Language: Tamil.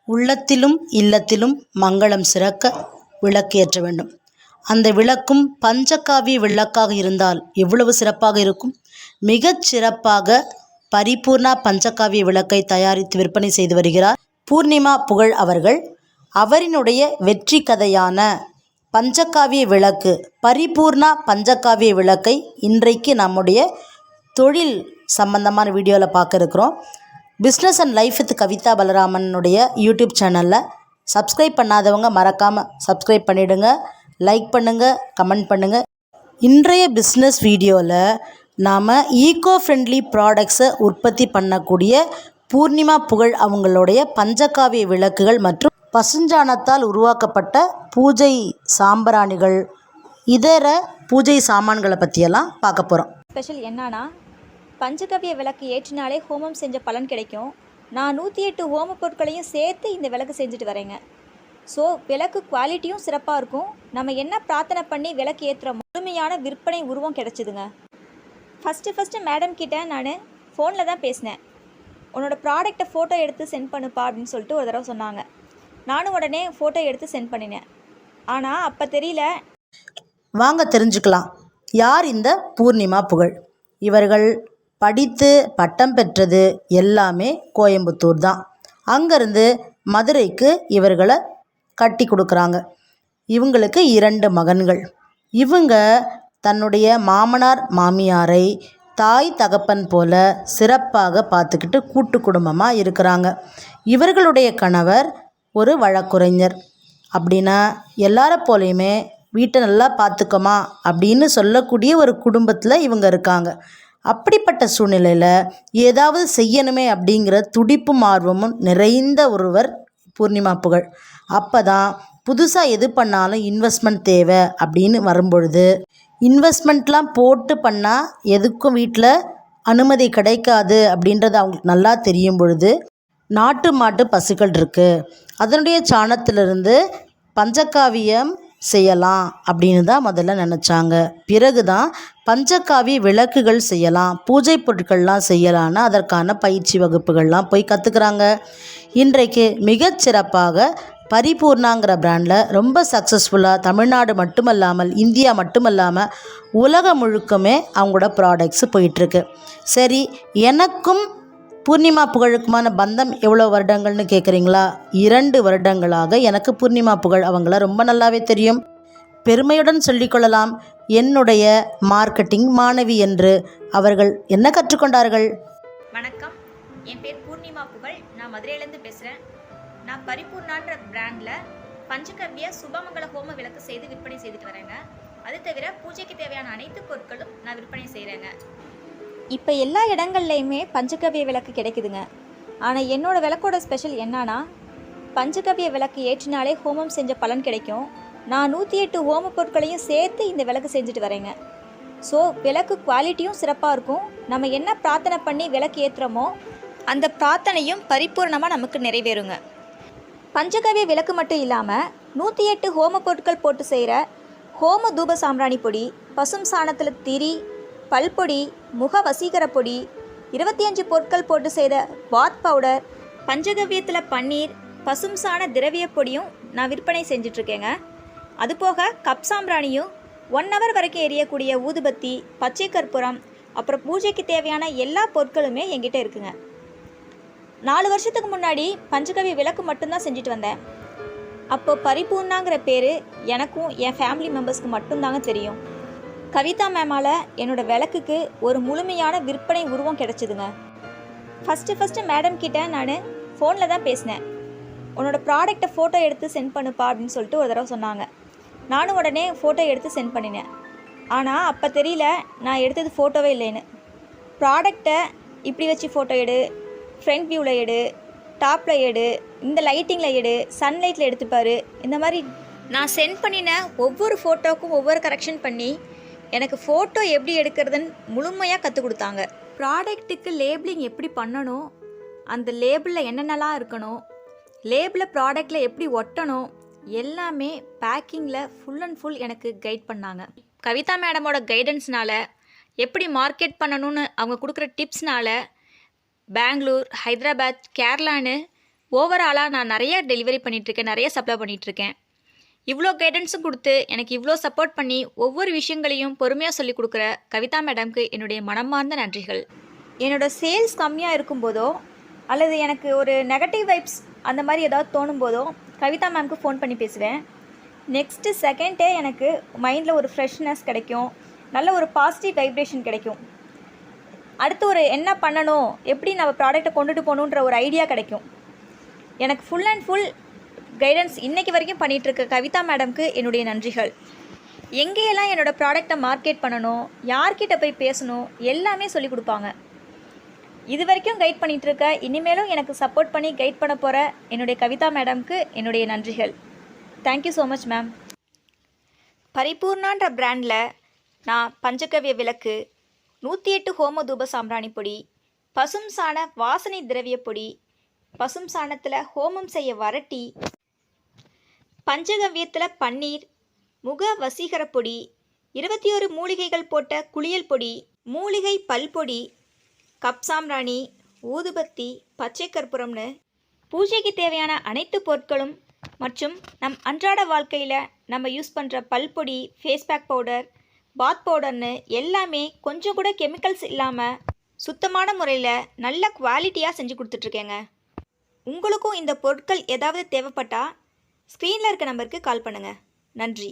உள்ளத்திலும் இல்லத்திலும் மங்களம் சிறக்க விளக்கேற்ற வேண்டும். அந்த விளக்கும் பஞ்சகாவிய விளக்காக இருந்தால் எவ்வளவு சிறப்பாக இருக்கும். மிகச் சிறப்பாக பரிபூர்ணா பஞ்சகாவிய விளக்கை தயாரித்து விற்பனை செய்து வருகிறார் பூர்ணிமா புகழ் அவர்கள். அவரினுடைய வெற்றி கதையான பஞ்சகாவிய விளக்கு, பரிபூர்ணா பஞ்சகாவிய விளக்கை இன்றைக்கு நம்முடைய தொழில் சம்பந்தமான வீடியோவில் பார்க்க இருக்கிறோம். Business and life with Kavitha பலராமனுடைய யூடியூப் சேனலில் சப்ஸ்கிரைப் பண்ணாதவங்க மறக்காமல் சப்ஸ்கிரைப் பண்ணிவிடுங்க, லைக் பண்ணுங்கள், கமெண்ட் பண்ணுங்கள். இன்றைய பிஸ்னஸ் வீடியோவில் நாம் ஈகோ ஃப்ரெண்ட்லி ப்ராடக்ட்ஸை உற்பத்தி பண்ணக்கூடிய பூர்ணிமா புகழ் அவங்களுடைய பஞ்சகாவிய விளக்குகள் மற்றும் பசுஞ்சாணத்தால் உருவாக்கப்பட்ட பூஜை சாம்பிராணிகள், இதர பூஜை சாமான்களை பற்றியெல்லாம் பார்க்க போகிறோம். ஸ்பெஷல் என்னன்னா, பஞ்சகவ்ய விளக்கு ஏற்றினாலே ஹோமம் செஞ்ச பலன் கிடைக்கும். நான் 108 ஹோம பொருட்களையும் சேர்த்து இந்த விளக்கு செஞ்சுட்டு வரேங்க. ஸோ விளக்கு குவாலிட்டியும் சிறப்பாக இருக்கும். நம்ம என்ன பிரார்த்தனை பண்ணி விளக்கு ஏற்றுற முழுமையான விற்பனை உருவம் கிடச்சிதுங்க. ஃபஸ்ட்டு மேடம் கிட்டே நான் ஃபோனில் தான் பேசினேன். உன்னோட ப்ராடக்டை ஃபோட்டோ எடுத்து சென்ட் பண்ணுப்பா அப்படின்னு சொல்லிட்டு ஒரு தடவை சொன்னாங்க. நானும் உடனே ஃபோட்டோ எடுத்து சென்ட் பண்ணினேன். ஆனால் அப்போ தெரியல. வாங்க தெரிஞ்சுக்கலாம், யார் இந்த பூர்ணிமா புகழ். இவர்கள் படித்து பட்டம் பெற்றது எல்லாமே கோயம்புத்தூர் தான். அங்கேருந்து மதுரைக்கு இவர்களை கட்டி கொடுக்குறாங்க. இவங்களுக்கு 2 மகன்கள். இவங்க தன்னுடைய மாமனார் மாமியாரை தாய் தகப்பன் போல சிறப்பாக பார்த்துக்கிட்டு கூட்டு குடும்பமாக இருக்கிறாங்க. இவர்களுடைய கணவர் ஒரு வழக்குரைஞர். அப்படின்னா எல்லார போலையுமே வீட்டை நல்லா பார்த்துக்கோமா அப்படின்னு சொல்லக்கூடிய ஒரு குடும்பத்தில் இவங்க இருக்காங்க. அப்படிப்பட்ட சூழ்நிலையில் ஏதாவது செய்யணுமே அப்படிங்கிற துடிப்பும் ஆர்வமும் நிறைந்த ஒருவர் பூர்ணிமா புகழ். அப்போ தான் புதுசாக எது பண்ணாலும் இன்வெஸ்ட்மெண்ட் தேவை அப்படின்னு வரும்பொழுது, இன்வெஸ்ட்மெண்ட்லாம் போட்டு பண்ணால் எதுக்கும் வீட்டில் அனுமதி கிடைக்காது அப்படின்றது அவங்களுக்கு நல்லா தெரியும் பொழுது, நாட்டு மாட்டு பசுக்கள் இருக்குது, அதனுடைய சாணத்திலிருந்து பஞ்சகாவியம் செய்யலாம் அப்படின்னு தான் முதல்ல நினச்சாங்க. பிறகு தான் பஞ்சகாவிய விளக்குகள் செய்யலாம், பூஜை பொருட்கள்லாம் செய்யலான்னு அதற்கான பயிற்சி வகுப்புகள்லாம் போய் கற்றுக்குறாங்க. இன்றைக்கு மிகச்சிறப்பாக பரிபூர்ணாங்கிற பிராண்டில் ரொம்ப சக்ஸஸ்ஃபுல்லாக தமிழ்நாடு மட்டுமல்லாமல் இந்தியா மட்டுமல்லாமல் உலகம் முழுக்கமே அவங்களோட ப்ராடக்ட்ஸு போயிட்டுருக்கு. சரி, எனக்கும் பூர்ணிமா புகழுக்குமான பந்தம் எவ்வளோ வருடங்கள்னு கேட்குறீங்களா? 2 வருடங்களாக எனக்கு பூர்ணிமா புகழ் அவங்கள ரொம்ப நல்லாவே தெரியும். பெருமையுடன் சொல்லிக்கொள்ளலாம், என்னுடைய மார்க்கெட்டிங் மாணவி என்று. அவர்கள் என்ன கற்றுக்கொண்டார்கள்? வணக்கம், என் பேர் பூர்ணிமா புகழ். நான் மதுரையிலேருந்து பேசுகிறேன். நான் பரிபூர்ணான்ற பிராண்டில் பஞ்சகவ்ய சுபமங்கல ஹோம விளக்கு செய்து விற்பனை செய்துட்டு வரேங்க. அது தவிர பூஜைக்கு தேவையான அனைத்து பொருட்களும் நான் விற்பனை செய்கிறேங்க. இப்போ எல்லா இடங்கள்லையுமே பஞ்சகவ்ய விளக்கு கிடைக்குதுங்க. ஆனால் என்னோடய விளக்கோட ஸ்பெஷல் என்னன்னா, பஞ்சகவ்ய விளக்கு ஏற்றினாலே ஹோமம் செஞ்ச பலன் கிடைக்கும். நான் 108 ஹோம பொருட்களையும் சேர்த்து இந்த விளக்கு செஞ்சுட்டு வரேங்க. ஸோ விளக்கு குவாலிட்டியும் சிறப்பாக இருக்கும். நம்ம என்ன பிரார்த்தனை பண்ணி விளக்கு ஏற்றுறோமோ அந்த பிரார்த்தனையும் பரிபூர்ணமாக நமக்கு நிறைவேறுங்க. பஞ்சகவ்ய விளக்கு மட்டும் இல்லாமல் 108 ஹோம பொருட்கள் போட்டு செய்கிற ஹோம தூப சாம்பிராணி பொடி, பசும் சாணத்தில் திரி, பல்பொடி, முக வசீகர பொடி, 25 பொருட்கள் போட்டு செய்த பாத் பவுடர், பஞ்சகவ்யத்தில் பன்னீர், பசும் சாண திரவிய பொடியும் நான் விற்பனை செஞ்சிட்ருக்கேங்க. அதுபோக கப் சாம்பிராணியும் 1 hour வரைக்கும் எரியக்கூடிய ஊதுபத்தி, பச்சை கற்பூரம், அப்புறம் பூஜைக்கு தேவையான எல்லா பொருட்களுமே என்கிட்ட இருக்குங்க. 4 வருஷத்துக்கு முன்னாடி பஞ்சகவ்ய விளக்கு மட்டும்தான் செஞ்சுட்டு வந்தேன். அப்போ பரிபூர்ணாங்கிற பேர் எனக்கும் என் ஃபேமிலி மெம்பர்ஸ்க்கு மட்டும்தாங்க தெரியும். கவிதா மேமால் என்னோடய விளக்குக்கு ஒரு முழுமையான விற்பனை உருவம் கிடச்சிதுங்க. ஃபஸ்ட்டு மேடம் கிட்டே நான் ஃபோனில் தான் பேசினேன். உன்னோட ப்ராடக்டை ஃபோட்டோ எடுத்து சென்ட் பண்ணுப்பா அப்படின்னு சொல்லிட்டு ஒரு தடவை சொன்னாங்க. நானும் உடனே ஃபோட்டோ எடுத்து சென்ட் பண்ணினேன். ஆனால் அப்போ தெரியல நான் எடுத்தது ஃபோட்டோவே இல்லைன்னு. ப்ராடக்டை இப்படி வச்சு ஃபோட்டோ எடு, ஃப்ரண்ட் வியூவில் எடு, டாப்பில் எடு, இந்த லைட்டிங்கில் எடு, சன்லைட்டில் எடுத்துப்பார், இந்த மாதிரி நான் சென்ட் பண்ணின ஒவ்வொரு ஃபோட்டோவுக்கும் ஒவ்வொரு கரெக்ஷன் பண்ணி எனக்கு ஃபோட்டோ எப்படி எடுக்கிறதுன்னு முழுமையாக கற்றுக் கொடுத்தாங்க. ப்ராடக்ட்டுக்கு லேபிளிங் எப்படி பண்ணணும், அந்த லேபிளில் என்னென்னலாம் இருக்கணும், லேபிளில் ப்ராடக்டில் எப்படி ஒட்டணும், எல்லாமே பேக்கிங்கில் ஃபுல் அண்ட் ஃபுல் எனக்கு கைட் பண்ணாங்க. கவிதா மேடமோட கைடன்ஸ்னால் எப்படி மார்க்கெட் பண்ணணும்னு அவங்க கொடுக்குற டிப்ஸ்னால் பெங்களூர், ஹைதராபாத், கேரளான்னு ஓவராலாக நான் நிறைய டெலிவரி பண்ணிகிட்ருக்கேன், நிறைய சப்ளை பண்ணிகிட்ருக்கேன். இவ்வளோ கைடன்ஸும் கொடுத்து எனக்கு இவ்வளோ சப்போர்ட் பண்ணி ஒவ்வொரு விஷயங்களையும் பொறுமையாக சொல்லி கொடுக்குற கவிதா மேடம்க்கு என்னுடைய மனமார்ந்த நன்றிகள். என்னோடய சேல்ஸ் கம்மியாக இருக்கும்போதோ அல்லது எனக்கு ஒரு நெகட்டிவ் வைப்ஸ் அந்த மாதிரி ஏதாவது தோணும் போதோ கவிதா மேம்க்கு ஃபோன் பண்ணி பேசுவேன். நெக்ஸ்ட்டு செகண்டே எனக்கு மைண்டில் ஒரு ஃப்ரெஷ்னஸ் கிடைக்கும், நல்ல ஒரு பாசிட்டிவ் வைப்ரேஷன் கிடைக்கும். அடுத்து ஒரு என்ன பண்ணணும், எப்படி நம்ம ப்ராடக்டை கொண்டுட்டு போகணுன்ற ஒரு ஐடியா கிடைக்கும். எனக்கு ஃபுல் அண்ட் ஃபுல் கைடன்ஸ் இன்றைக்கி வரைக்கும் பண்ணிகிட்ருக்க கவிதா மேடம்க்கு என்னுடைய நன்றிகள். எங்கேயெல்லாம் என்னோடய ப்ராடக்டை மார்க்கெட் பண்ணணும், யார்கிட்ட போய் பேசணும், எல்லாமே சொல்லிக் கொடுப்பாங்க. இது வரைக்கும் கைட் பண்ணிகிட்ருக்க, இனிமேலும் எனக்கு சப்போர்ட் பண்ணி கைட் பண்ண போகிற என்னுடைய கவிதா மேடம்க்கு என்னுடைய நன்றிகள். Thank you so much ma'am. பரிபூர்ணான்ற பிராண்டில் நான் பஞ்சகவ்ய விளக்கு, 108 ஹோம தூப சாம்பிராணி பொடி, பசும் சாண வாசனை திரவிய பொடி, பசும் சாணத்தில் ஹோமம் செய்ய வரட்டி, பஞ்சகவ்யத்தில் பன்னீர், முக வசீகர பொடி, 21 மூலிகைகள் போட்ட குளியல் பொடி, மூலிகை பல்பொடி, கப் சாம்பிராணி, ஊதுபத்தி, பச்சை கற்பூரம்னு பூஜைக்கு தேவையான அனைத்து பொருட்களும் மற்றும் நம் அன்றாட வாழ்க்கையில் நம்ம யூஸ் பண்ணுற பல்பொடி, ஃபேஸ் பேக் பவுடர், பாத் பவுடர்னு எல்லாமே கொஞ்சம் கூட கெமிக்கல்ஸ் இல்லாமல் சுத்தமான முறையில் நல்ல குவாலிட்டியாக செஞ்சு கொடுத்துட்ருக்கேங்க. உங்களுக்கும் இந்த பொருட்கள் ஏதாவது தேவைப்பட்டால் ஸ்க்ரீனில் இருக்க நம்பருக்கு கால் பண்ணுங்கள். நன்றி.